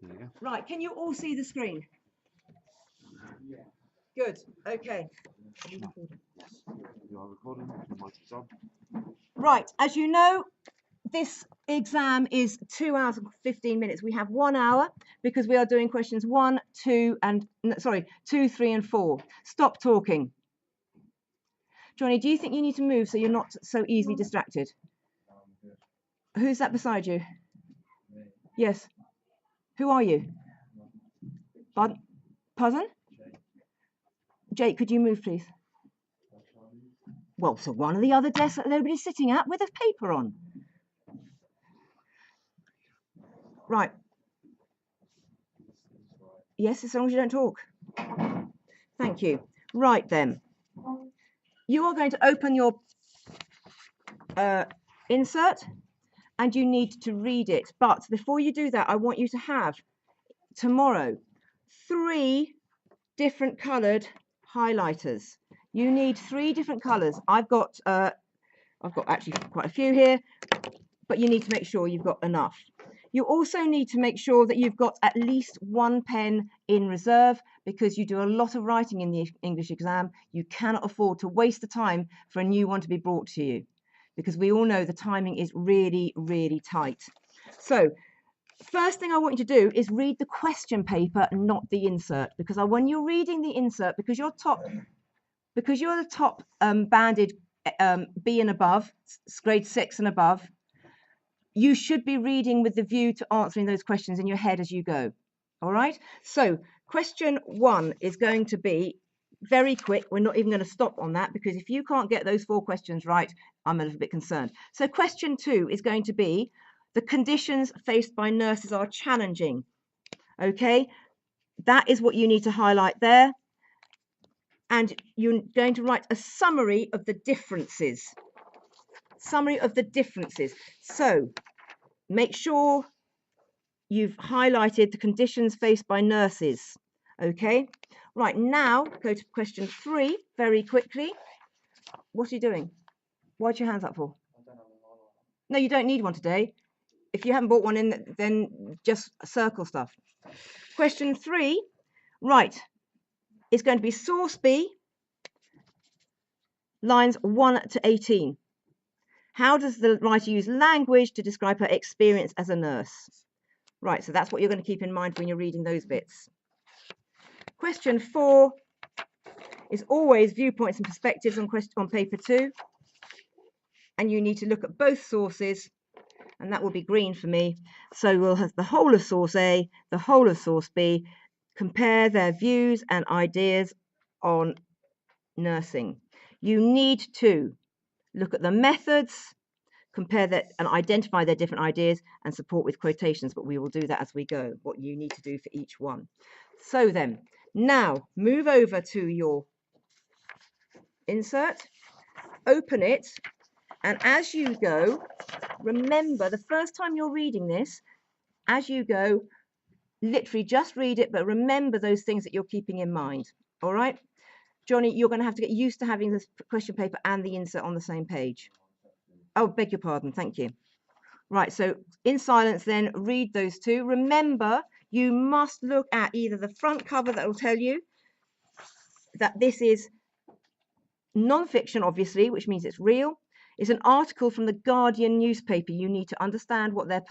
There you go. Right, can you all see the screen? Yeah. Good, okay. Yes, you are recording. Your mic is on. Right, as you know, this exam is 2 hours and 15 minutes. We have 1 hour because we are doing questions 1, 2, and 2, 3, and 4. Stop talking. Johnny, do you think you need to move so you're not so easily distracted? Who's that beside you? Yes. Who are you? Pardon? Jake, could you move, please? Well, so one of the other desks that nobody's sitting at with a paper on. Right. Yes, as long as you don't talk. Thank you. Right then. You are going to open your insert and you need to read it. But before you do that, I want you to have tomorrow 3 different coloured highlighters. You need 3 different colours. I've got actually quite a few here, but you need to make sure you've got enough. You also need to make sure that you've got at least 1 pen in reserve because you do a lot of writing in the English exam. You cannot afford to waste the time for a new one to be brought to you because we all know the timing is really, really tight. So first thing I want you to do is read the question paper, not the insert, because when you're reading the insert, because you're the top banded B and above, grade 6 and above, you should be reading with the view to answering those questions in your head as you go. All right. So question 1 is going to be very quick. We're not even going to stop on that because if you can't get those 4 questions right, I'm a little bit concerned. So question 2 is going to be the conditions faced by nurses are challenging. Okay, that is what you need to highlight there. And you're going to write a summary of the differences. Summary of the differences. So make sure you've highlighted the conditions faced by nurses. Okay, right, now go to question 3 very quickly. What are you doing? What's your hands up for? No, you don't need one today. If you haven't bought one in, then just circle stuff. Question 3, right, it's going to be source B, lines 1 to 18. How does the writer use language to describe her experience as a nurse? Right, so that's what you're going to keep in mind when you're reading those bits. Question 4 is always viewpoints and perspectives on paper 2. And you need to look at both sources, and that will be green for me. So we'll have the whole of source A, the whole of source B, compare their views and ideas on nursing. You need to look at the methods, compare that and identify their different ideas and support with quotations, but we will do that as we go, what you need to do for each one. So then, now move over to your insert, open it, and as you go, remember the first time you're reading this, as you go, literally just read it, but remember those things that you're keeping in mind. All right, Johnny, you're going to have to get used to having this question paper and the insert on the same page. Oh, beg your pardon, thank you. Right, so in silence then, read those 2. Remember, you must look at either the front cover that will tell you that this is non-fiction, obviously, which means it's real. It's an article from the Guardian newspaper. You need to understand what their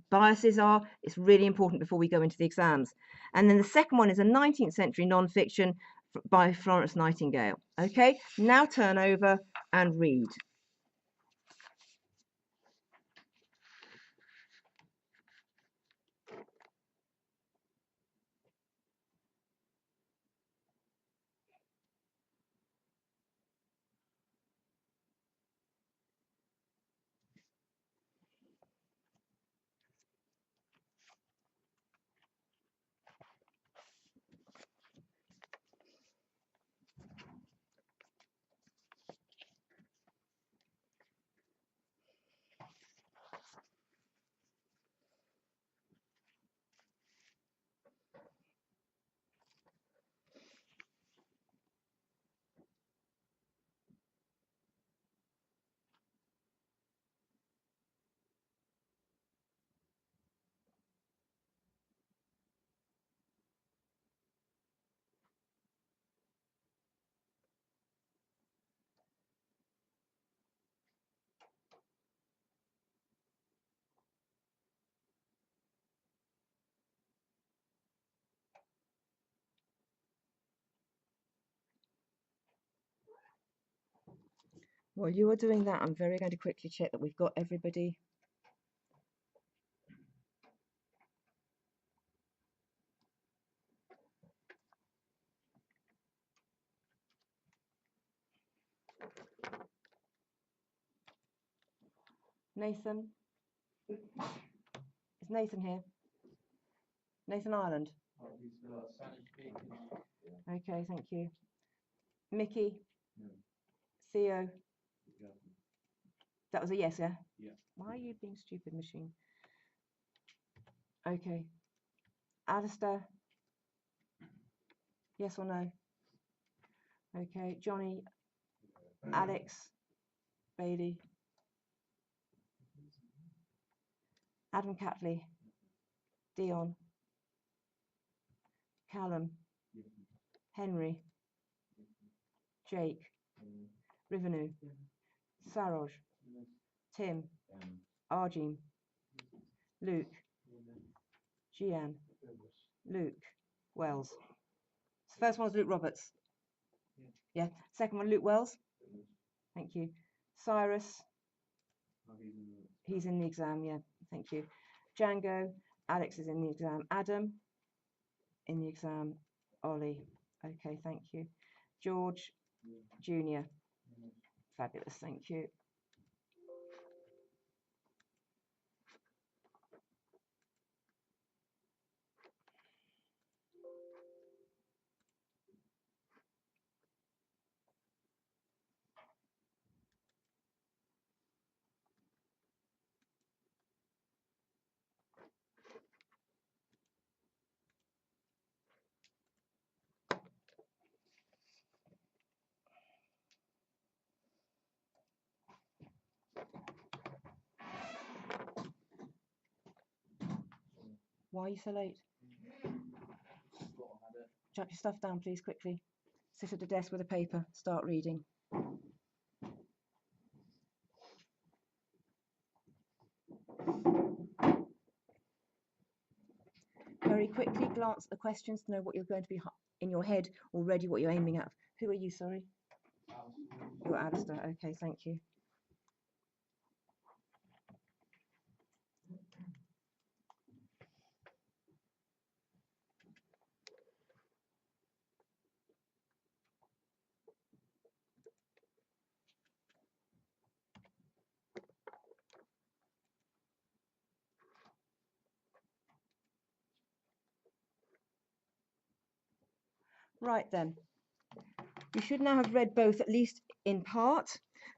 biases are. It's really important before we go into the exams. And then the second one is a 19th century non-fiction by Florence Nightingale. Okay, now turn over and read. While you are doing that, I'm going to quickly check that we've got everybody. Nathan? Is Nathan here? Nathan Ireland? Okay, thank you. Mickey? Theo? That was a yes, yeah? Yeah. Why are you being stupid, machine? Okay. Alistair? Yes or no? Okay. Johnny? Alex? Bailey? Adam Catley? Dion? Callum? Henry? Jake? Rivenu? Saroj? Tim? Arjun? Luke? Gian? Luke? Wells? First one was Luke Roberts. Yeah. Second one, Luke Wells. Thank you. Cyrus? He's in the exam, yeah. Thank you. Django? Alex is in the exam. Adam? In the exam. Ollie? Okay, thank you. George? Junior? Fabulous, thank you. Why are you so late? Jot your stuff down, please, quickly. Sit at the desk with a paper. Start reading. Very quickly glance at the questions to know what you're going to be in your head already, what you're aiming at. Who are you, sorry? You're Alistair. Okay, thank you. Right then, you should now have read both, at least in part.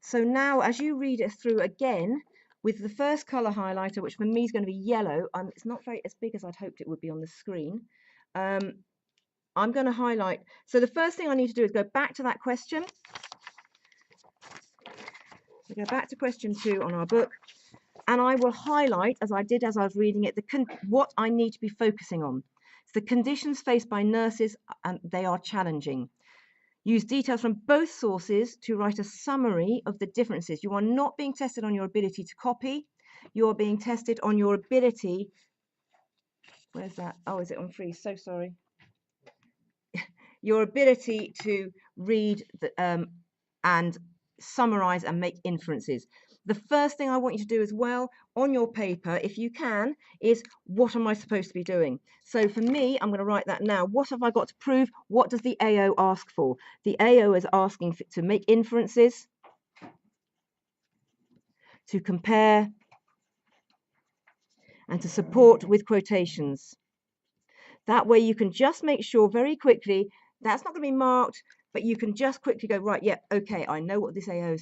So now as you read it through again, with the first colour highlighter, which for me is going to be yellow, it's not very as big as I'd hoped it would be on the screen. I'm going to highlight. So the first thing I need to do is go back to that question. So go back to question 2 on our book, and I will highlight, as I did as I was reading it, what I need to be focusing on. It's the conditions faced by nurses, and they are challenging. Use details from both sources to write a summary of the differences. You are not being tested on your ability to copy. You are being tested on your ability. Where's that? Oh, is it on free? So sorry. Your ability to read and summarize and make inferences. The first thing I want you to do as well on your paper, if you can, is what am I supposed to be doing? So for me, I'm going to write that now. What have I got to prove? What does the AO ask for? The AO is asking to make inferences, to compare, and to support with quotations. That way you can just make sure very quickly, that's not going to be marked, but you can just quickly go, right, yeah, okay, I know what this AO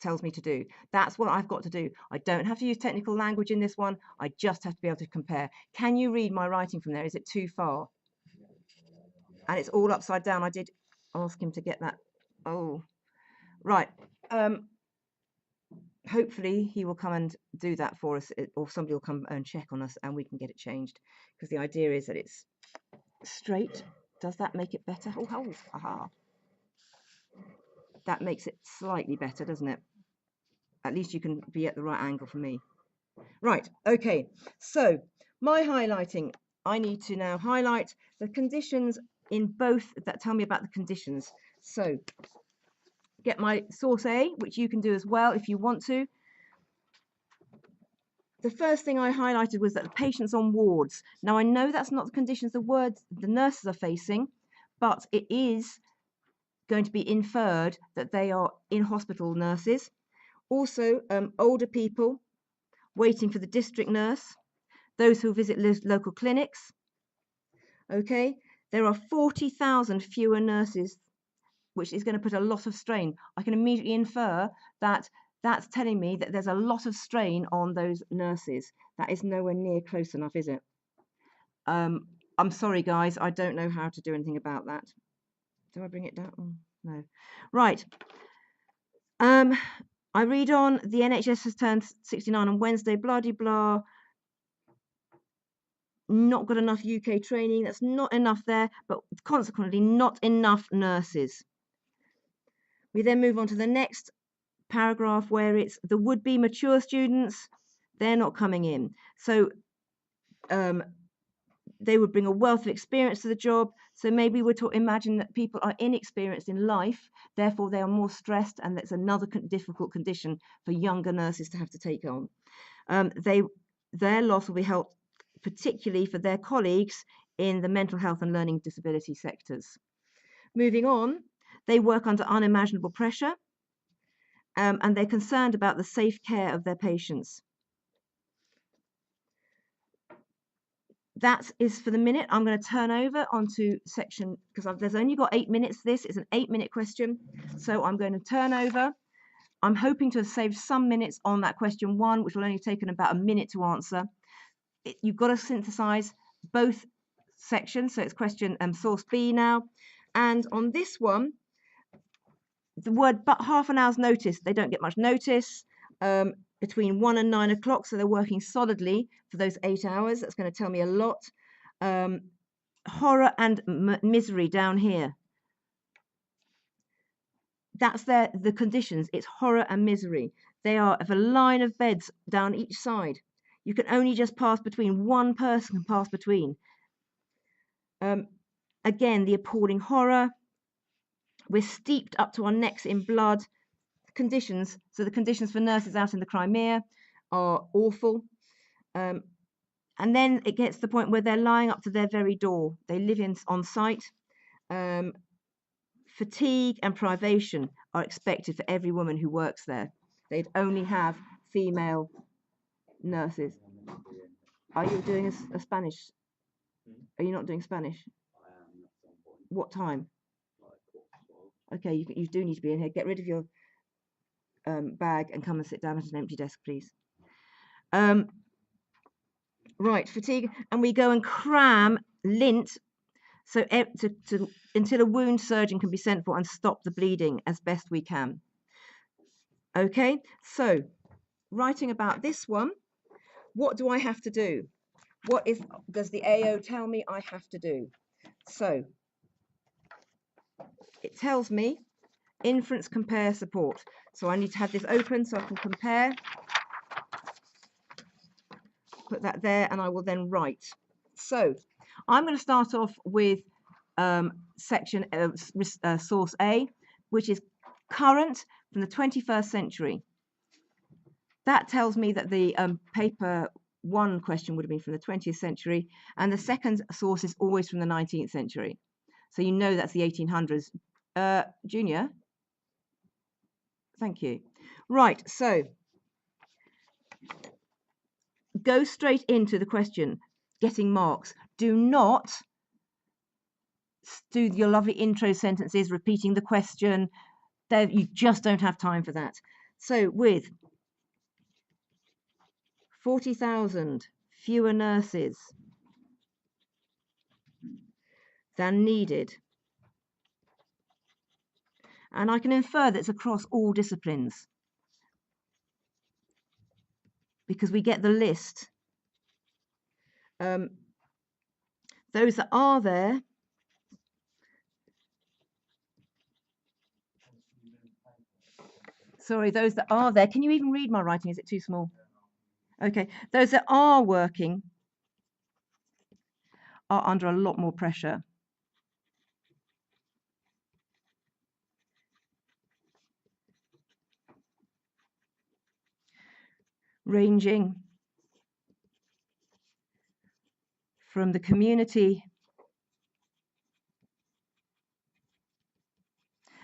tells me to do. That's what I've got to do. I don't have to use technical language in this one. I just have to be able to compare. Can you read my writing from there? Is it too far? And it's all upside down. I did ask him to get that. Oh, right. Hopefully he will come and do that for us, or somebody will come and check on us and we can get it changed, because the idea is that it's straight. Does that make it better? Oh, aha. That makes it slightly better, doesn't it? At least you can be at the right angle for me. Right, okay. So my highlighting, I need to now highlight the conditions in both that tell me about the conditions. So get my source A, which you can do as well if you want to. The first thing I highlighted was that the patients on wards. Now, I know that's not the conditions the nurses are facing, but it is going to be inferred that they are in-hospital nurses. Also, older people waiting for the district nurse, those who visit local clinics. Okay, there are 40,000 fewer nurses, which is going to put a lot of strain. I can immediately infer that that's telling me that there's a lot of strain on those nurses. That is nowhere near close enough, is it? I'm sorry, guys. I don't know how to do anything about that. Do I bring it down? Oh, no. Right. I read on. The NHS has turned 69 on Wednesday. Blah de blah. Not got enough UK training. That's not enough there, but consequently not enough nurses. We then move on to the next paragraph where it's the would-be mature students. They're not coming in. So they would bring a wealth of experience to the job. So maybe we're to imagine that people are inexperienced in life, therefore they are more stressed, and that's another difficult condition for younger nurses to have to take on. Their loss will be helped particularly for their colleagues in the mental health and learning disability sectors. Moving on, they work under unimaginable pressure, and they're concerned about the safe care of their patients. That is for the minute. I'm going to turn over onto section, because there's only got 8 minutes. This is an 8-minute question. So I'm going to turn over. I'm hoping to have saved some minutes on that question 1, which will only have taken about a minute to answer. You've got to synthesize both sections. So it's question source B now. And on this one, the word but half an hour's notice, they don't get much notice. Between 1 and 9 o'clock, so they're working solidly for those 8 hours. That's going to tell me a lot. Horror and misery down here. That's the conditions. It's horror and misery. They are of a line of beds down each side. You can only just pass between. One person can pass between. Again, the appalling horror. We're steeped up to our necks in blood. Conditions. So the conditions for nurses out in the Crimea are awful. And then it gets to the point where they're lying up to their very door. They live on site. Fatigue and privation are expected for every woman who works there. They'd only have female nurses. Are you doing a Spanish? Are you not doing Spanish? What time? Okay, you do need to be in here. Get rid of your bag and come and sit down at an empty desk, please. Right, fatigue, and we go and cram lint so until a wound surgeon can be sent for and stop the bleeding as best we can. Okay, so writing about this one, what do I have to do? What does the AO tell me I have to do? So it tells me inference, compare, support. So I need to have this open so I can compare. Put that there, and I will then write. So I'm going to start off with section source A, which is current from the 21st century. That tells me that the paper 1 question would have been from the 20th century, and the second source is always from the 19th century. So you know that's the 1800s. Junior? Thank you. Right, so go straight into the question, getting marks. Do not do your lovely intro sentences, repeating the question. You just don't have time for that. So with 40,000 fewer nurses than needed, and I can infer that it's across all disciplines because we get the list. Those that are there, sorry, those that are there, can you even read my writing? Is it too small? Okay, those that are working are under a lot more pressure. ranging from the community,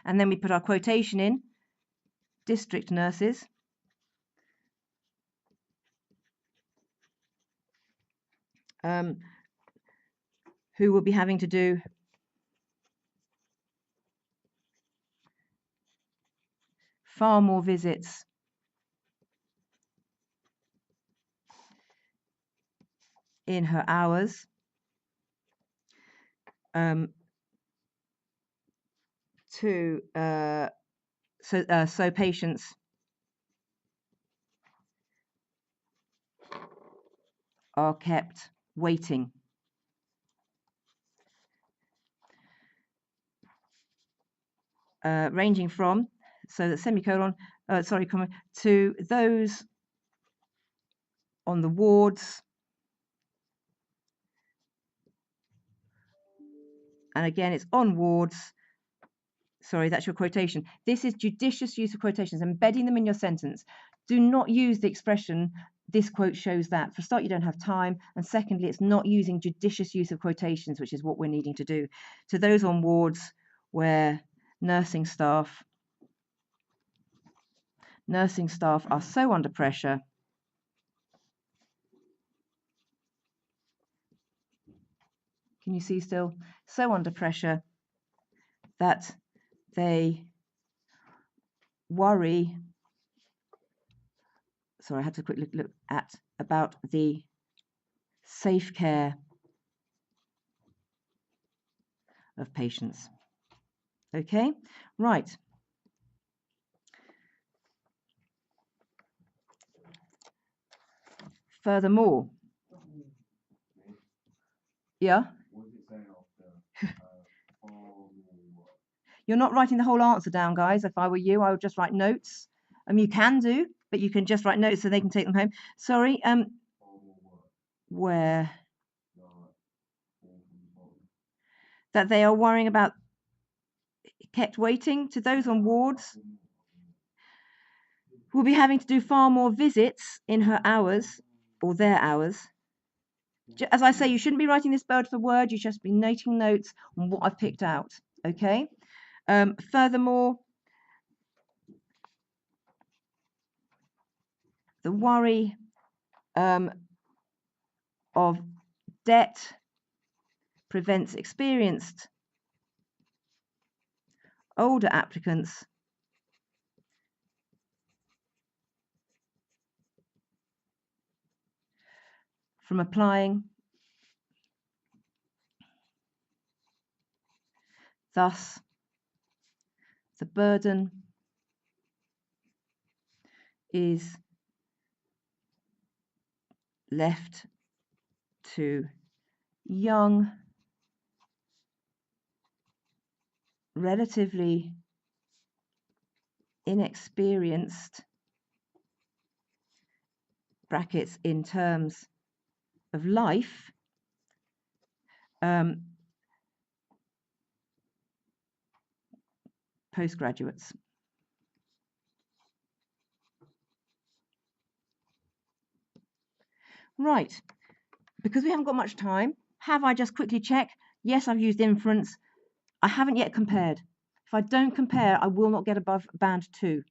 and then we put our quotation in, district nurses, who will be having to do far more visits in her hours, so patients are kept waiting. Ranging from, so the semicolon, comma, to those on the wards, and again it's on wards, sorry, that's your quotation. This is judicious use of quotations, embedding them in your sentence. Do not use the expression, this quote shows that. For a start, you don't have time, and secondly, it's not using judicious use of quotations, which is what we're needing to do. To those on wards where nursing staff are so under pressure can you see still? So under pressure that they worry, sorry, I had to quickly look at about the safe care of patients. Okay, right. Furthermore, yeah? You're not writing the whole answer down, guys. If I were you, I would just write notes. You can do, but you can just write notes so they can take them home. Sorry, where that they are worrying about kept waiting, to those on wards will be having to do far more visits in her hours or their hours. As I say, you shouldn't be writing this word for word. You should just be noting notes on what I've picked out. Okay. Furthermore, the worry of debt prevents experienced older applicants from applying. Thus, the burden is left to young, relatively inexperienced, brackets in terms of life, postgraduates. Right, because we haven't got much time, have I just quickly check? Yes, I've used inference. I haven't yet compared. If I don't compare, I will not get above band 2.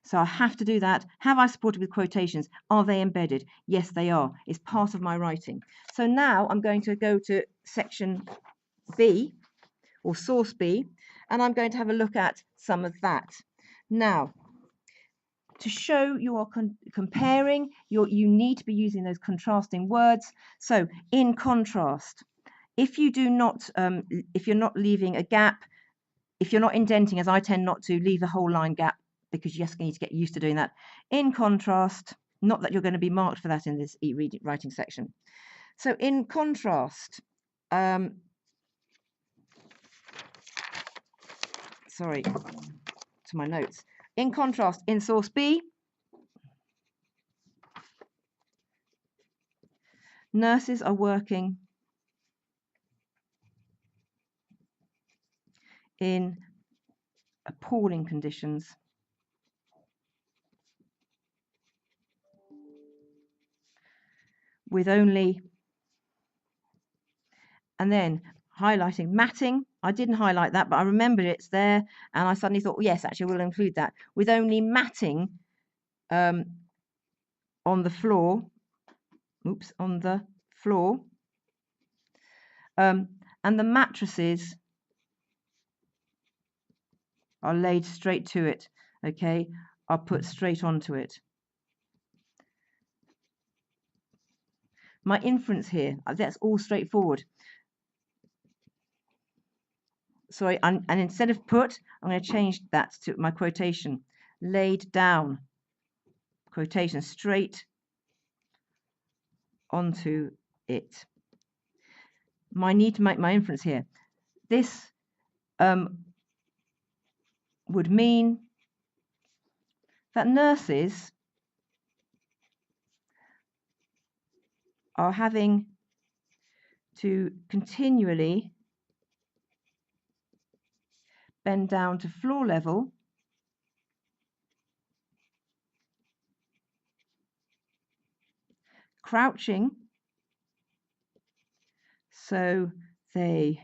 So I have to do that. Have I supported with quotations? Are they embedded? Yes, they are. It's part of my writing. So now I'm going to go to section B, or source B, and I'm going to have a look at some of that. Now, to show you are comparing, you need to be using those contrasting words. So in contrast, if you do not, if you're not leaving a gap, if you're not indenting, as I tend not to, leave the whole line gap, because you just need to get used to doing that. In contrast, not that you're going to be marked for that in this writing section. So in contrast, sorry, to my notes. In contrast, in source B, nurses are working in appalling conditions with only, and then highlighting matting. I didn't highlight that, but I remembered it's there, and I suddenly thought, well, yes, actually we'll include that, with only matting on the floor. Oops, on the floor. And the mattresses are laid straight to it. Okay, are put straight onto it. My inference here, that's all straightforward. Sorry, and instead of put, I'm going to change that to my quotation. Laid down, quotation, straight onto it. I need to make my inference here. This would mean that nurses are having to continually bend down to floor level crouching so they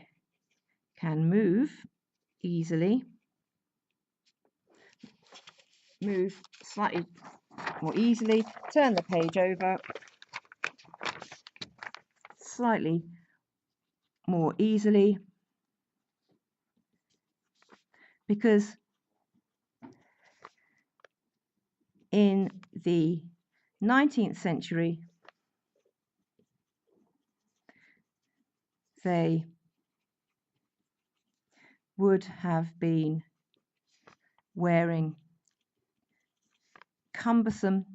can move easily, move slightly more easily, turn the page over slightly more easily, because in the 19th century they would have been wearing cumbersome,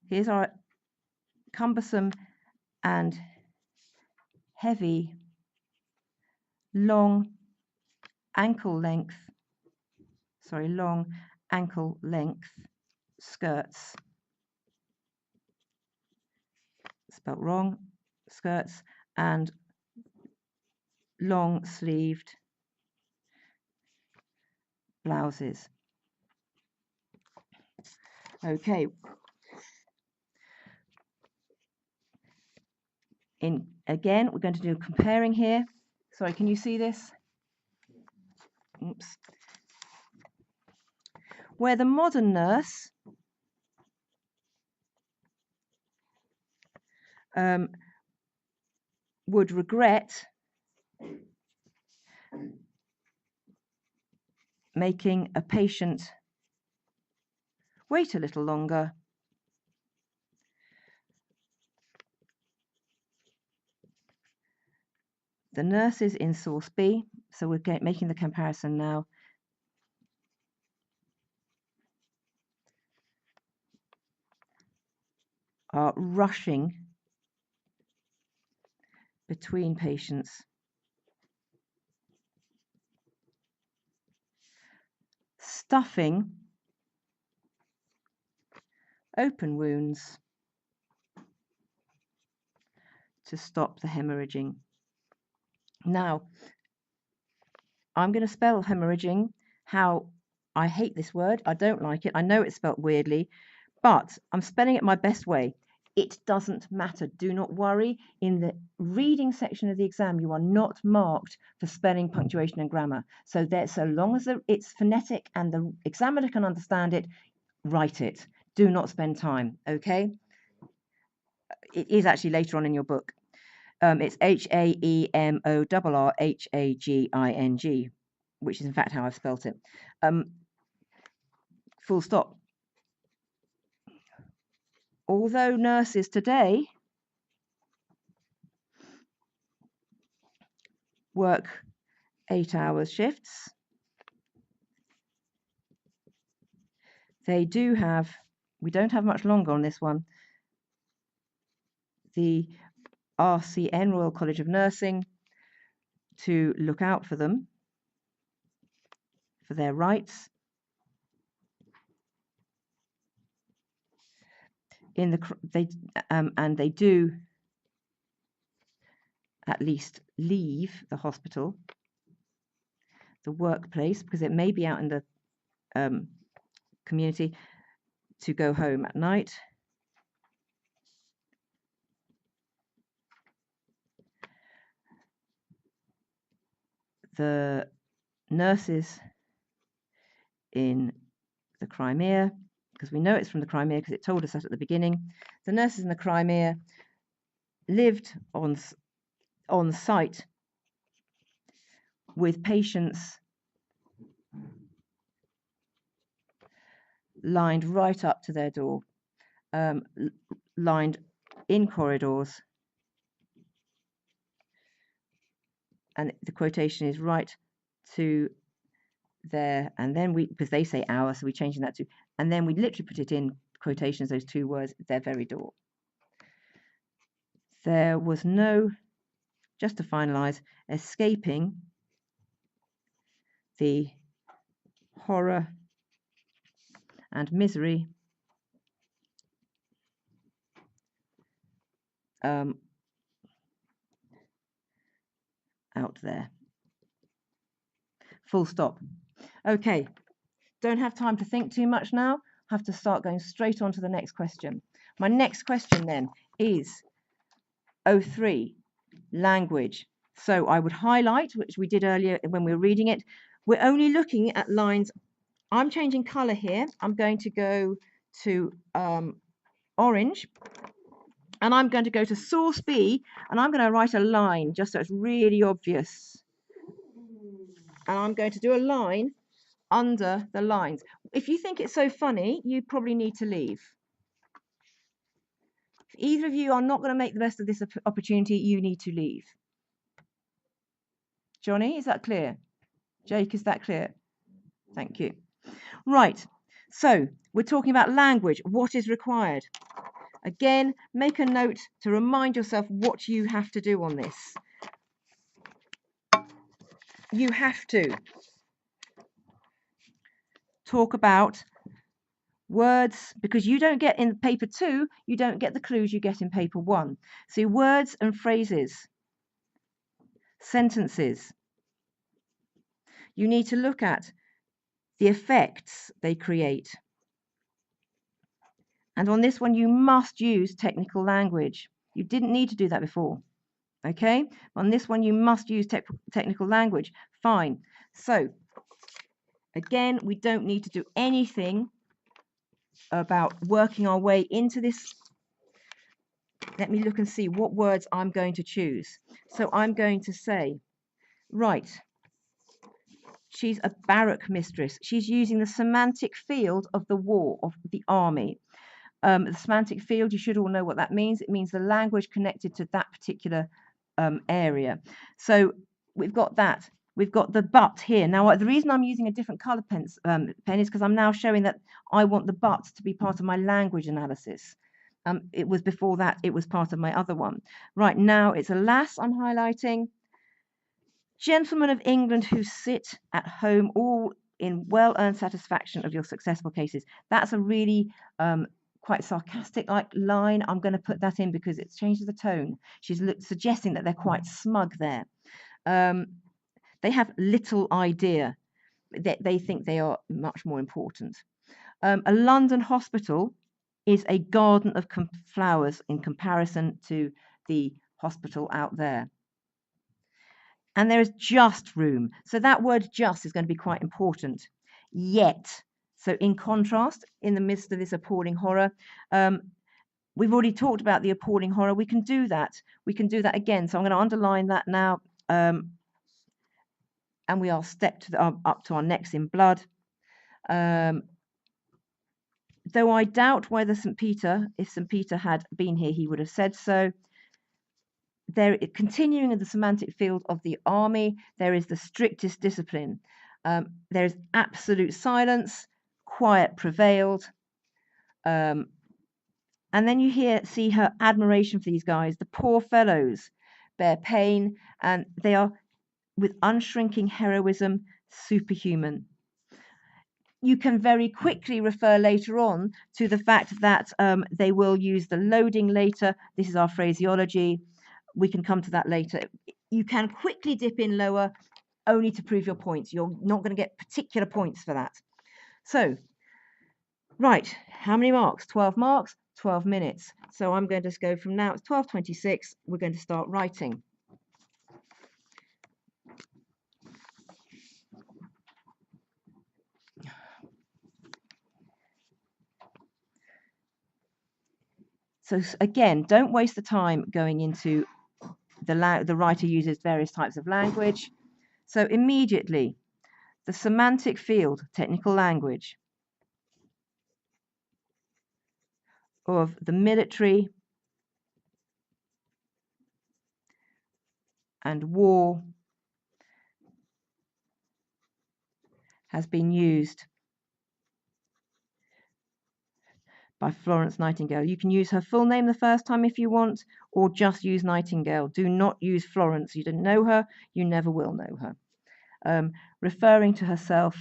here's our cumbersome and heavy long ankle length skirts, spelt wrong, skirts, and long sleeved blouses. Okay. Again, we're going to do comparing here. Sorry, can you see this? Oops. Where the modern nurse would regret making a patient wait a little longer, the nurses in source B, so we're making the comparison now, are rushing between patients, stuffing open wounds to stop the hemorrhaging. Now, I'm going to spell hemorrhaging how I hate this word. I don't like it. I know it's spelt weirdly, but I'm spelling it my best way. It doesn't matter. Do not worry. In the reading section of the exam, you are not marked for spelling, punctuation, and grammar. So so long as it's phonetic and the examiner can understand it, write it. Do not spend time. Okay? It is actually later on in your book. It's HAEMORRHAGING, which is in fact how I've spelt it. Full stop. Although nurses today work 8-hour shifts, they do have, we don't have much longer on this one, the RCN, Royal College of Nursing, to look out for them, for their rights. And they do at least leave the hospital, the workplace, because it may be out in the community, to go home at night. the nurses in the Crimea, because we know it's from the Crimea because it told us that at the beginning. The nurses in the Crimea lived on site with patients lined right up to their door, lined in corridors, and the quotation is right to there, and then because they say our, so we're changing that to, and then we literally put it in quotations, those two words, their very door. There was no, just to finalize, escaping the horror and misery out there. Full stop. Okay, don't have time to think too much now. Have to start going straight on to the next question. My next question then is 03, language. So I would highlight, which we did earlier when we were reading it. We're only looking at lines. I'm changing color here. I'm going to go to orange, and I'm going to go to source B, and I'm going to write a line just so it's really obvious. And I'm going to do a line under the lines. If you think it's so funny, you probably need to leave. If either of you are not going to make the best of this opportunity, you need to leave. Johnny, is that clear? Jake, is that clear? Thank you. Right, so we're talking about language. What is required? Again, make a note to remind yourself what you have to do on this. You have to talk about words, because you don't get in paper 2, you don't get the clues you get in paper 1. So words and phrases, sentences. You need to look at the effects they create. And on this one, you must use technical language. You didn't need to do that before. Okay? On this one, you must use technical language. Fine. So, again, we don't need to do anything about working our way into this. Let me look and see what words I'm going to choose. So I'm going to say, right, she's a barrack mistress. She's using the semantic field of the war, of the army. The semantic field, you should all know what that means. It means the language connected to that particular area. So we've got that. We've got the but here. Now, the reason I'm using a different color pen is because I'm now showing that I want the but to be part of my language analysis. It was before that, it was part of my other one. Right now, it's a lass I'm highlighting. Gentlemen of England who sit at home all in well-earned satisfaction of your successful cases. That's a really quite sarcastic like line. I'm going to put that in because it changes the tone. She's suggesting that they're quite smug there. They have little idea that they think they are much more important. A London hospital is a garden of flowers in comparison to the hospital out there. And there is just room. So that word just is going to be quite important. Yet. So in contrast, in the midst of this appalling horror, we've already talked about the appalling horror. We can do that. We can do that again. So I'm going to underline that now. And we are up to our necks in blood. Though I doubt whether St. Peter, if St. Peter had been here, he would have said so. There, continuing in the semantic field of the army, there is the strictest discipline. There is absolute silence, quiet prevailed. And then you see her admiration for these guys. The poor fellows bear pain, and they are, with unshrinking heroism, superhuman. You can very quickly refer later on to the fact that they will use the loading later. This is our phraseology. We can come to that later. You can quickly dip in lower only to prove your points. You're not going to get particular points for that. So, right, how many marks? 12 marks, 12 minutes. So I'm going to just go from now, it's 12:26. We're going to start writing. So again, don't waste the time going into the writer uses various types of language. So immediately, the semantic field, technical language, of the military and war has been used by Florence Nightingale. You can use her full name the first time if you want, or just use Nightingale. Do not use Florence. You didn't know her. You never will know her. Referring to herself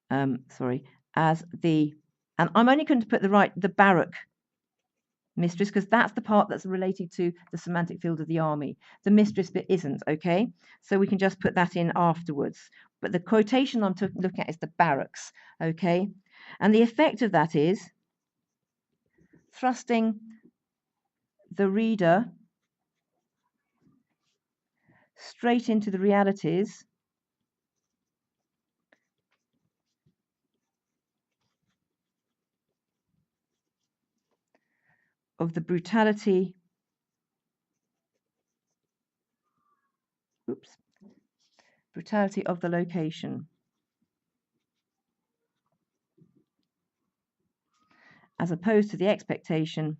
as the, and I'm only going to put the barrack mistress because that's the part that's related to the semantic field of the army. The mistress bit isn't, okay? So we can just put that in afterwards. But the quotation I'm looking at is the barracks, okay? And the effect of that is thrusting the reader straight into the realities of the brutality of the location, as opposed to the expectation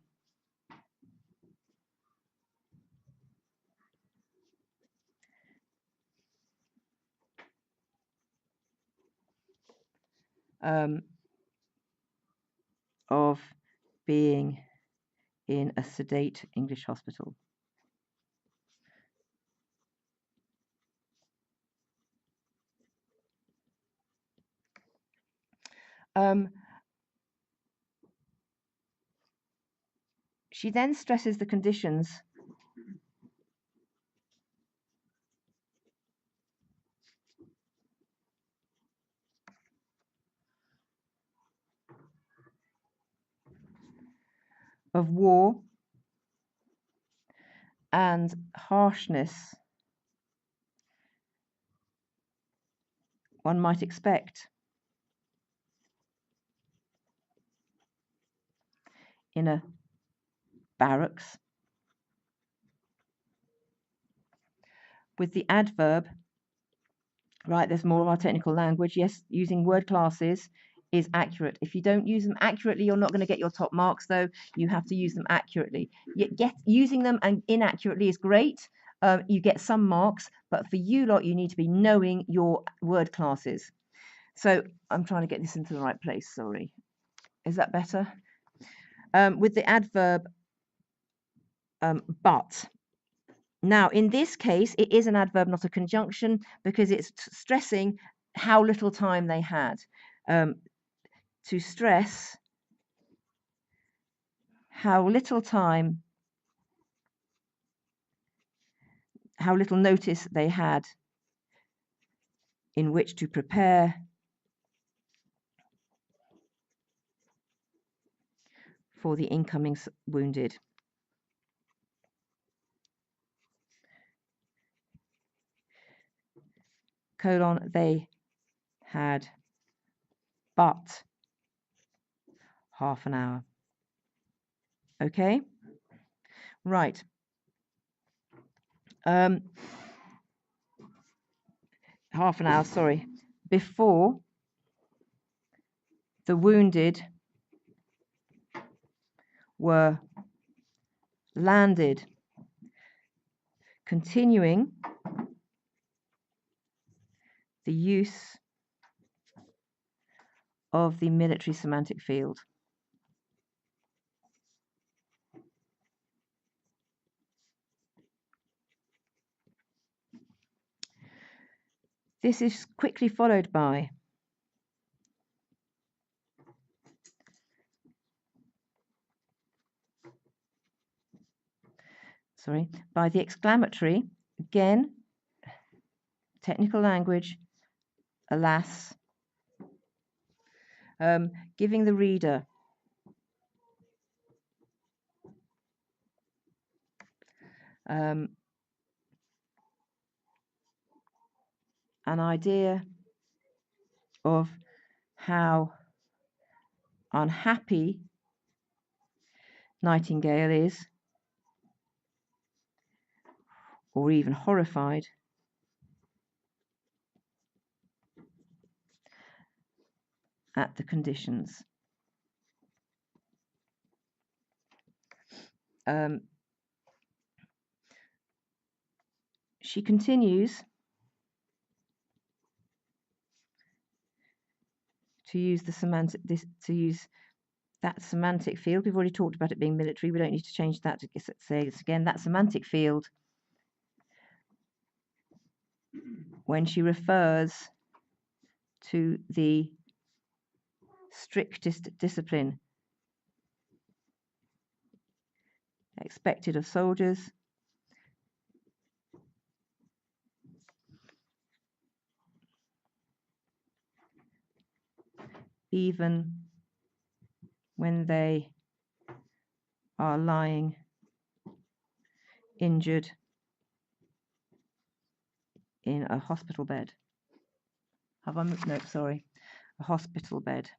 of being in a sedate English hospital. She then stresses the conditions of war and harshness one might expect in a barracks, with the adverb, right, there's more of our technical language. Yes, using word classes is accurate. If you don't use them accurately, you're not going to get your top marks, though. You have to use them accurately. Using them and inaccurately is great. You get some marks, but for you lot, you need to be knowing your word classes. So I'm trying to get this into the right place, sorry. Is that better? With the adverb but. Now, in this case, it is an adverb, not a conjunction, because it's stressing how little time they had. To stress how little time, how little notice they had in which to prepare for the incoming wounded. They had but half an hour. Okay? Right. Half an hour, sorry. Before the wounded were landed, continuing the use of the military semantic field. This is quickly followed by the exclamatory, again, technical language, alas, giving the reader an idea of how unhappy Nightingale is, or even horrified, at the conditions. She continues to use that semantic field. We've already talked about it being military. We don't need to change that to say this again. That semantic field, when she refers to the strictest discipline expected of soldiers, even when they are lying injured in a hospital bed. No, sorry, a hospital bed.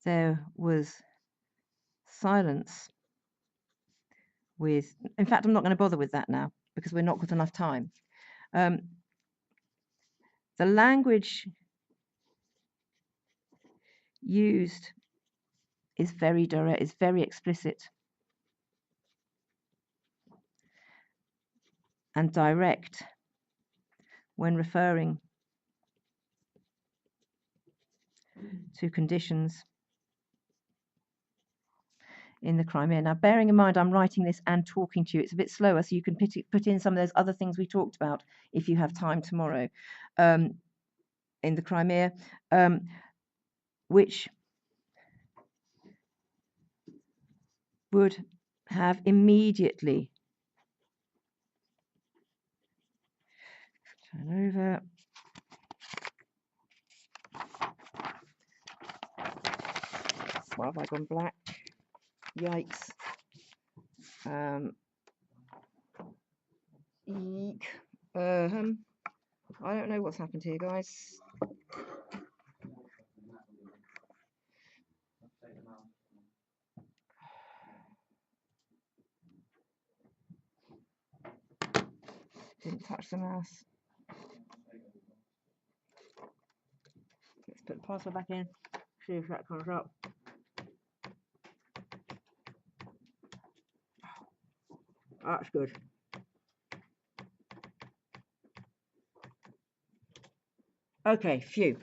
There was silence in fact, I'm not going to bother with that now because we're not got enough time. The language used is very direct, is very explicit and direct when referring to conditions in the Crimea. Now, bearing in mind I'm writing this and talking to you, it's a bit slower, so you can put in some of those other things we talked about if you have time tomorrow in the Crimea, which would have immediately turn over. Why have I gone black? Yikes. Eek. I don't know what's happened here, guys. Didn't touch the mouse. Let's put the password back in, see if that comes up. That's good. Okay, phew.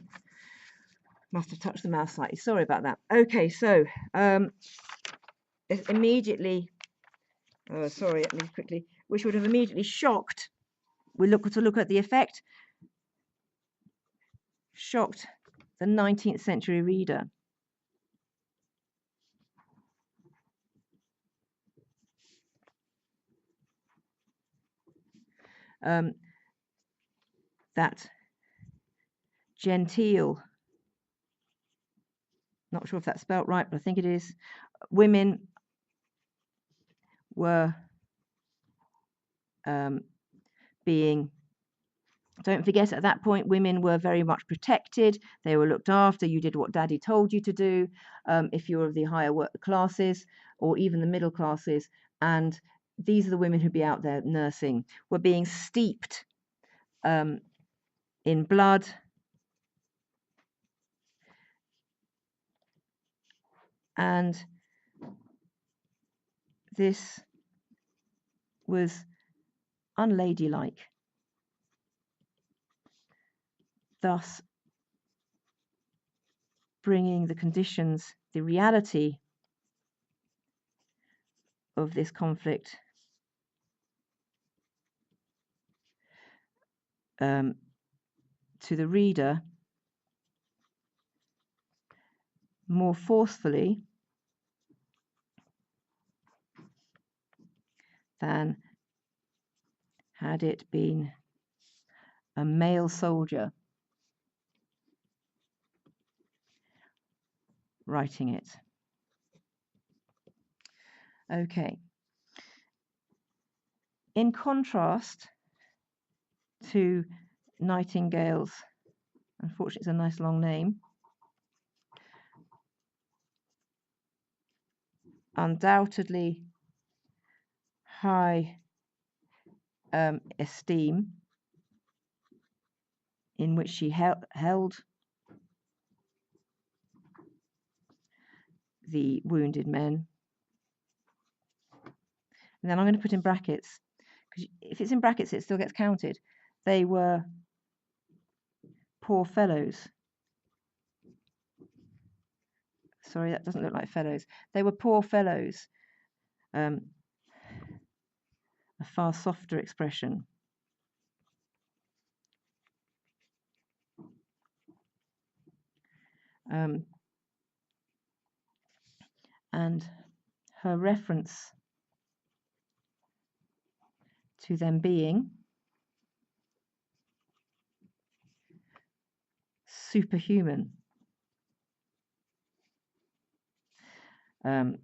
Must have touched the mouse slightly. Sorry about that. Okay, so immediately, sorry, let me quickly, which would have immediately shocked. We look at the effect. Shocked the 19th century reader. That genteel, not sure if that's spelt right, but I think it is, women were being, don't forget, at that point women were very much protected, they were looked after, you did what daddy told you to do, if you're of the higher classes or even the middle classes, and these are the women who'd be out there nursing, were being steeped in blood, and this was unladylike, thus bringing the conditions, the reality of this conflict to the reader more forcefully than had it been a male soldier writing it. Okay. in contrast to Nightingale's, unfortunately it's a nice long name, undoubtedly high esteem in which she held the wounded men. And then I'm going to put in brackets, because if it's in brackets it still gets counted. They were poor fellows. Sorry, that doesn't look like fellows. They were poor fellows. A far softer expression. And her reference to them being superhuman. So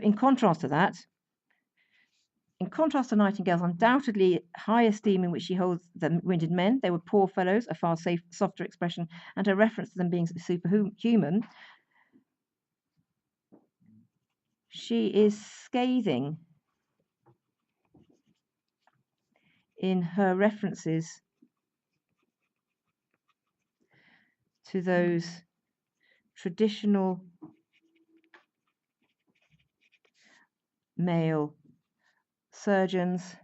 in contrast to that, in contrast to Nightingale's undoubtedly high esteem in which she holds the wounded men, they were poor fellows, a far softer expression, and her reference to them being superhuman, she is scathing in her references to those traditional male surgeons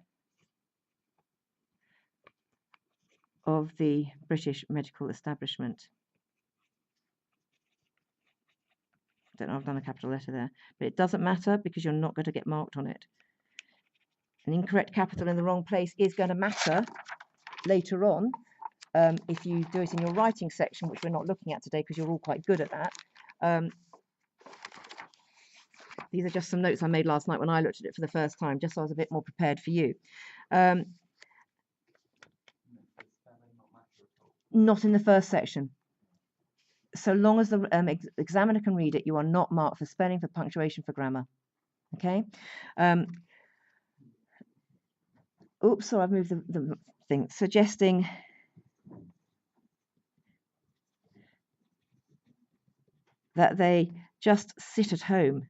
of the British medical establishment. I don't know, I've done a capital letter there, but it doesn't matter because you're not going to get marked on it. An incorrect capital in the wrong place is going to matter later on if you do it in your writing section, which we're not looking at today because you're all quite good at that. These are just some notes I made last night when I looked at it for the first time, just so I was a bit more prepared for you. Not in the first section. So long as the examiner can read it, you are not marked for spelling, for punctuation, for grammar. Okay? Oops, so I've moved the thing. Suggesting that they just sit at home,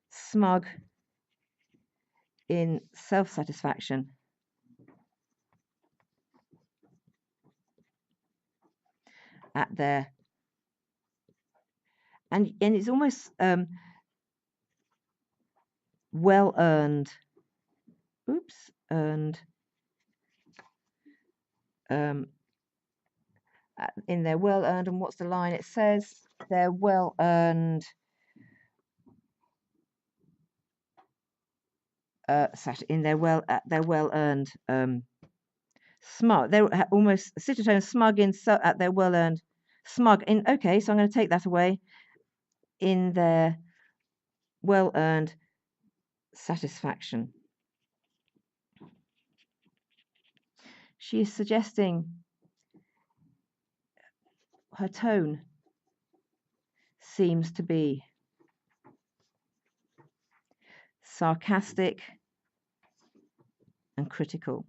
smug in self-satisfaction, at their, and it's almost well earned, earned in their well earned, and what's the line? It says they're well earned in their well earned smug. They're almost sit at home smug in at their well earned smug in. Okay, so I'm going to take that away. In their well earned satisfaction. She is suggesting, her tone seems to be sarcastic and critical.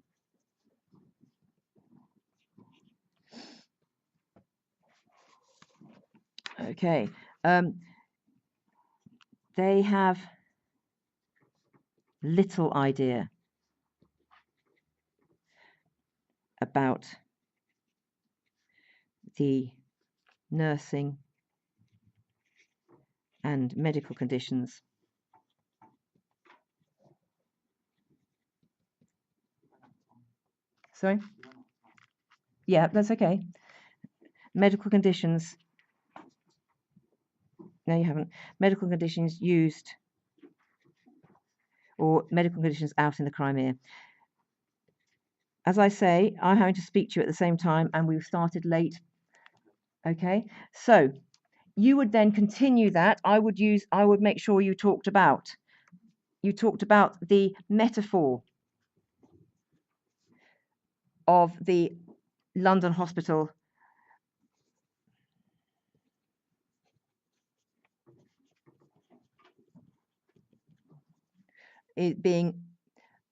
Okay, they have little idea about the nursing and medical conditions. Sorry? Yeah, that's okay. Medical conditions. No, you haven't. Medical conditions used, or medical conditions out in the Crimea. As I say, I'm having to speak to you at the same time, and we've started late. Okay, so you would then continue that. I would make sure you talked about the metaphor of the London hospital it being,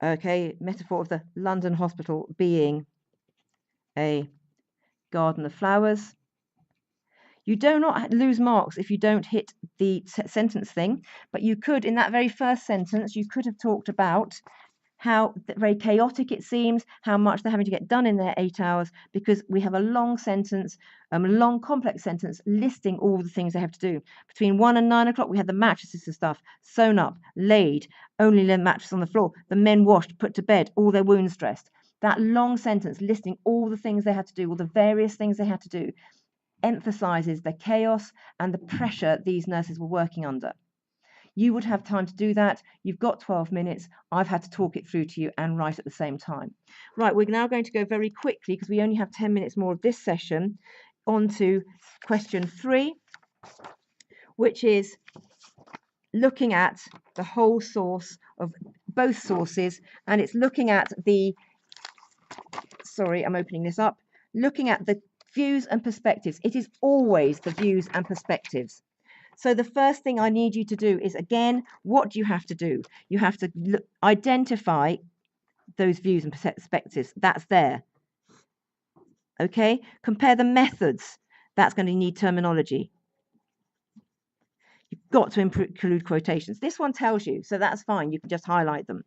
okay, metaphor of the London hospital being a garden of flowers. You do not lose marks if you don't hit the sentence thing, but you could, in that very first sentence, you could have talked about how very chaotic it seems, how much they're having to get done in their 8 hours, because we have a long sentence, a long complex sentence listing all the things they have to do. Between 1 and 9 o'clock, we had the mattresses and stuff sewn up, laid, only the mattress on the floor, the men washed, put to bed, all their wounds dressed. That long sentence listing all the things they had to do, all the various things they had to do, emphasizes the chaos and the pressure these nurses were working under. You would have time to do that. You've got 12 minutes. I've had to talk it through to you and write at the same time. Right, we're now going to go very quickly, because we only have 10 minutes more of this session, on to question 3, which is looking at the whole source of both sources, and it's looking at the, sorry, I'm opening this up, looking at the views and perspectives. It is always the views and perspectives. So the first thing I need you to do is, again, what do you have to do? You have to identify those views and perspectives. That's there. Okay? Compare the methods. That's going to need terminology. You've got to include quotations. This one tells you, so that's fine. You can just highlight them.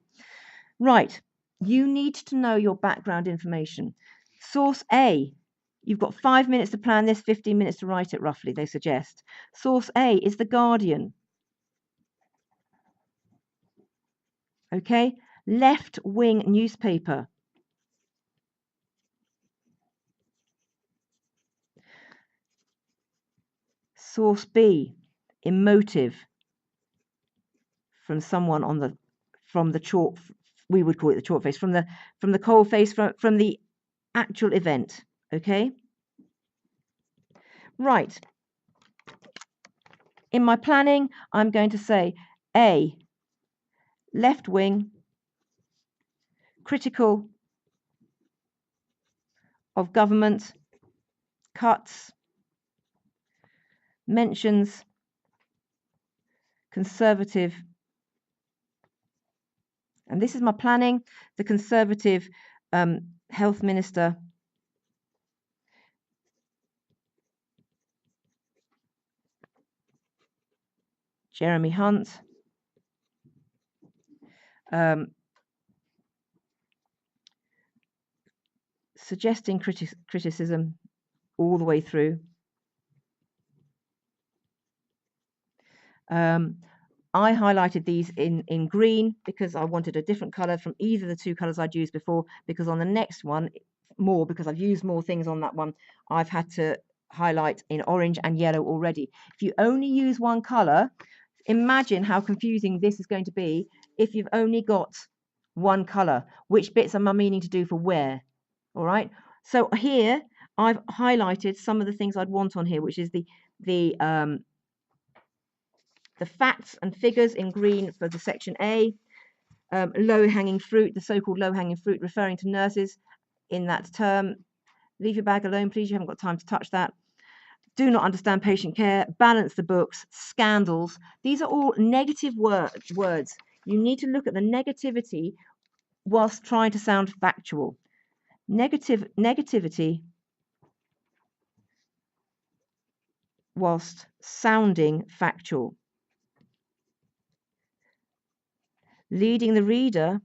Right. You need to know your background information. Source A. You've got 5 minutes to plan this, 15 minutes to write it roughly, they suggest. Source A is The Guardian. Okay, left-wing newspaper. Source B, emotive, from someone on the, from the chalk, we would call it the chalk face, from the cold face, from the actual event. Okay. Right. In my planning, I'm going to say A, left wing, critical of government, cuts, mentions conservative, and this is my planning, the Conservative health minister, Jeremy Hunt, suggesting criticism all the way through. I highlighted these in green because I wanted a different color from either of the two colors I'd used before, because on the next one, more, because I've used more things on that one, I've had to highlight in orange and yellow already. If you only use one color, imagine how confusing this is going to be if you've only got one color. Which bits am I meaning to do for where? All right. So here I've highlighted some of the things I'd want on here, which is the facts and figures in green for the section A, low-hanging fruit, the so-called low-hanging fruit, referring to nurses in that term. Leave your bag alone, please. You haven't got time to touch that. Do not understand patient care. Balance the books. Scandals. These are all negative words. You need to look at the negativity whilst trying to sound factual. Negativity whilst sounding factual. Leading the reader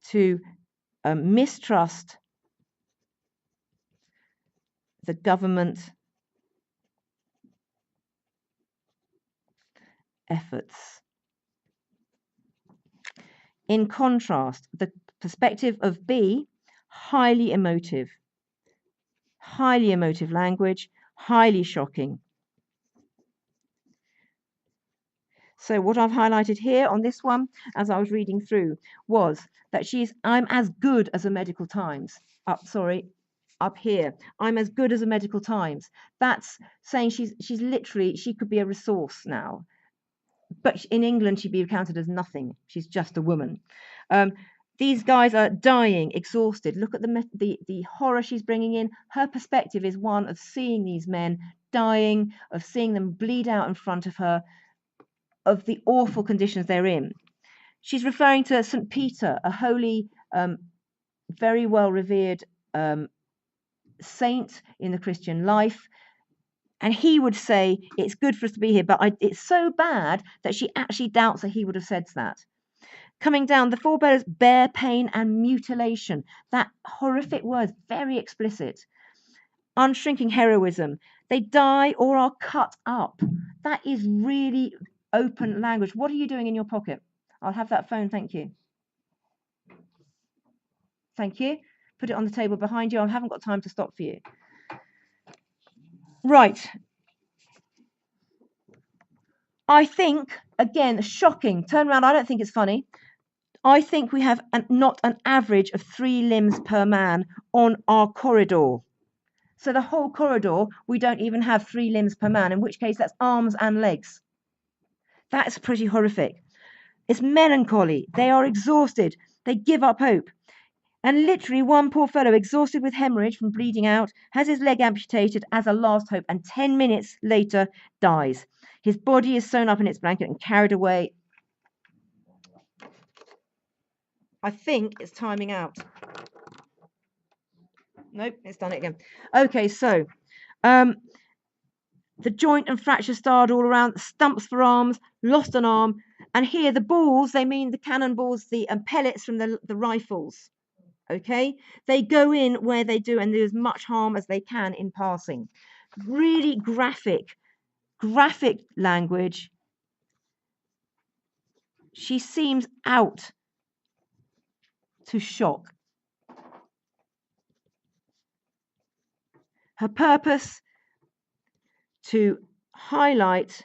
to mistrust the government efforts. In contrast, the perspective of B, highly emotive language, highly shocking. So what I've highlighted here on this one, as I was reading through, was that I'm as good as a Medical Times. Up here, I'm as good as a Medical Times. That's saying she's literally, she could be a resource now. But in England, she'd be counted as nothing. She's just a woman. These guys are dying, exhausted. Look at the horror she's bringing in. Her perspective is one of seeing these men dying, of seeing them bleed out in front of her, of the awful conditions they're in. She's referring to St. Peter, a holy, very well revered saint in the Christian life. And he would say, it's good for us to be here, but it's so bad that she actually doubts that he would have said that. Coming down, the forebears bear pain and mutilation. That horrific word, very explicit. Unshrinking heroism. They die or are cut up. That is really open language. What are you doing in your pocket? I'll have that phone, thank you. Thank you. Put it on the table behind you. I haven't got time to stop for you. Right. I think, again, shocking. Turn around. I don't think it's funny. I think we have not an average of 3 limbs per man on our corridor. So the whole corridor, we don't even have 3 limbs per man, in which case that's arms and legs. That's pretty horrific. It's melancholy. They are exhausted. They give up hope. And literally one poor fellow, exhausted with hemorrhage from bleeding out, has his leg amputated as a last hope, and 10 minutes later dies. His body is sewn up in its blanket and carried away. I think it's timing out. Nope, it's done it again. Okay, so the joint and fracture starred all around, stumps for arms, lost an arm. And here the balls, they mean the cannonballs, the pellets from the rifles. Okay, they go in where they do and do as much harm as they can in passing. Really graphic language. She seems out to shock. Her purpose to highlight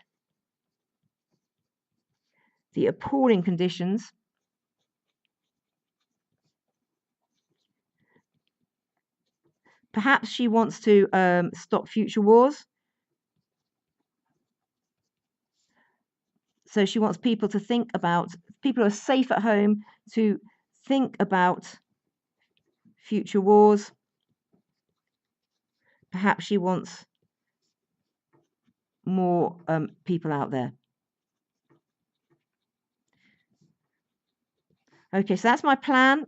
the appalling conditions. Perhaps she wants to stop future wars. So she wants people to think about, people who are safe at home, to think about future wars. Perhaps she wants more people out there. Okay, so that's my plan.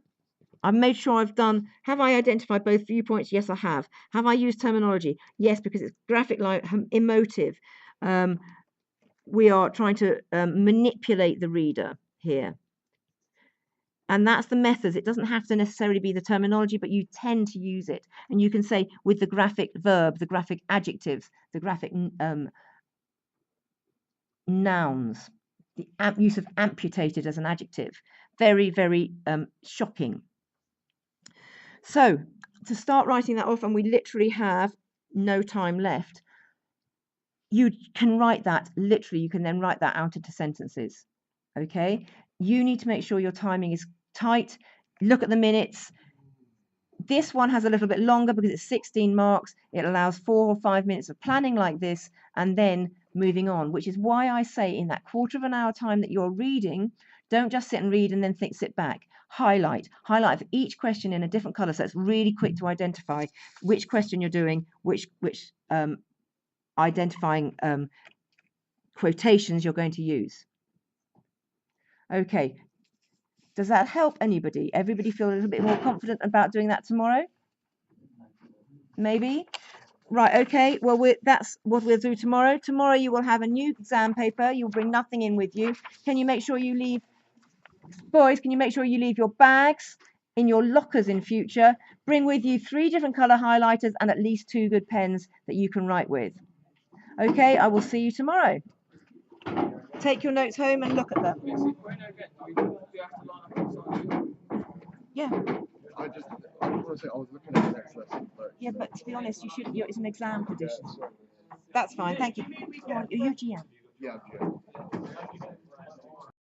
I've made sure I've done, have I identified both viewpoints? Yes, I have. Have I used terminology? Yes, because it's graphic, like emotive. We are trying to manipulate the reader here. And that's the methods. It doesn't have to necessarily be the terminology, but you tend to use it. And you can say with the graphic verb, the graphic adjectives, the graphic nouns, the use of amputated as an adjective. Very, very shocking. So to start writing that off, and we literally have no time left, you can write that literally, you can then write that out into sentences. Okay, you need to make sure your timing is tight. Look at the minutes. This one has a little bit longer because it's 16 marks. It allows 4 or 5 minutes of planning like this and then moving on, which is why I say in that quarter of an hour time that you're reading, don't just sit and read and then sit back. Highlight for each question in a different color, so it's really quick to identify which question you're doing, which identifying quotations you're going to use. Okay, does that help anybody? Everybody feel a little bit more confident about doing that tomorrow? Maybe? Right, okay, well, that's what we'll do tomorrow. Tomorrow you will have a new exam paper. You'll bring nothing in with you. Can you make sure you leave, boys, can you make sure you leave your bags in your lockers in future? Bring with you 3 different color highlighters and at least 2 good pens that you can write with. Okay, I will see you tomorrow. Take your notes home and look at them. Yeah. I want to say I was looking at the next lesson. Yeah, but to be honest, you shouldn't. It's an exam condition. That's fine. Thank you. Go on, you're UGM. Yeah.